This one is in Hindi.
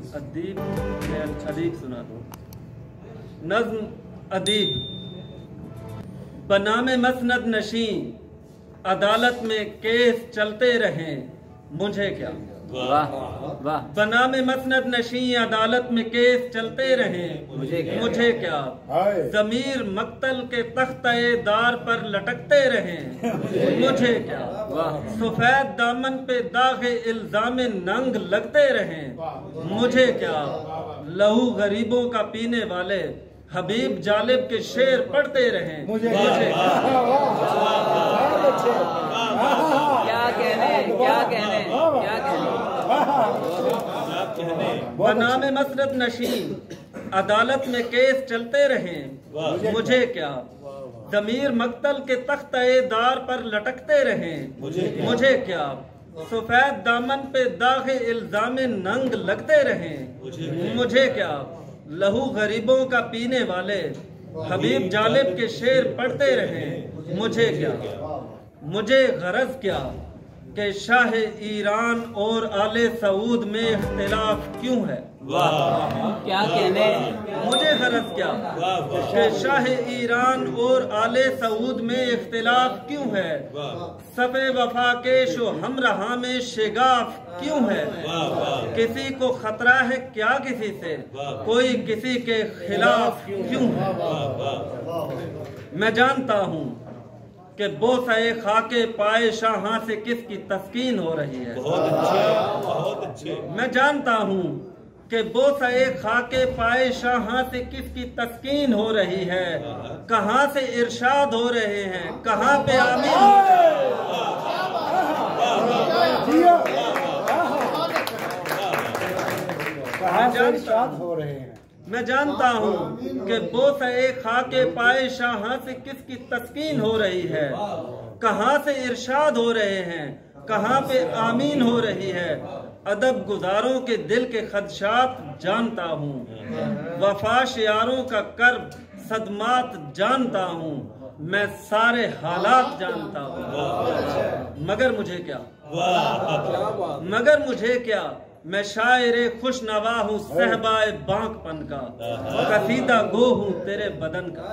अदीब अदीब सुना दो। नज्म अदीब। बनामे मसनद नशी अदालत में केस चलते रहे, मुझे क्या। वाह वाह। बनामे मसनद नशी अदालत में केस चलते रहे, मुझे क्या। जमीर मक्तल के तख्ते दार पर लटकते रहे, मुझे क्या। सफेद दामन पे दागे इल्जाम नंग लगते रहे, मुझे क्या। लहू गरीबों का पीने वाले हबीब जालिब के शेर पढ़ते रहे, मुझे क्या कहने क्या कहने क्या कहने। बनामे मसनद नशीन अदालत में केस चलते रहे, मुझे क्या। जमीर मक्तल के तख्ते दार पर लटकते रहे, मुझे क्या। सफेद दामन पे दागे इल्जाम नंग लगते रहे, मुझे क्या। लहू गरीबों का पीने वाले हबीब जालिब के शेर पढ़ते रहे, मुझे क्या। मुझे गरज क्या कि शाह ईरान और आले सऊद में इख्तिलाफ क्यों है। क्या कहने। मुझे गरज क्या कि शाह ईरान और आले सऊद में इख्तिलाफ क्यों है। सफ़े वफा के शो हमराह में शिगाफ क्यों है। किसी को खतरा है क्या किसी से, कोई किसी के खिलाफ क्यों है। मैं जानता हूँ कि बोसे खाके पाए शाहां से किसकी तस्कीन हो रही है। बहुत अच्छे। मैं जानता हूँ कि बोसे खाके पाए शाहां से किसकी तस्कीन हो रही है। कहाँ से इरशाद हो रहे हैं, कहाँ पे आमीन हो रहे हैं। मैं जानता हूँ कि बोसे खाके पाए शाहां से किसकी तस्कीन हो रही है। कहाँ से इरशाद हो रहे हैं, कहाँ पे आमीन हो रही है। अदब गुजारों के दिल के खदशात जानता हूँ, वफा शियारों का कर्ब सदमात जानता हूँ। मैं सारे हालात जानता हूँ, मगर मुझे क्या। मगर मुझे क्या। मैं शायरे खुश नवा हूँ सहबाए बांकपन का, कसीदा गो हूँ तेरे बदन का।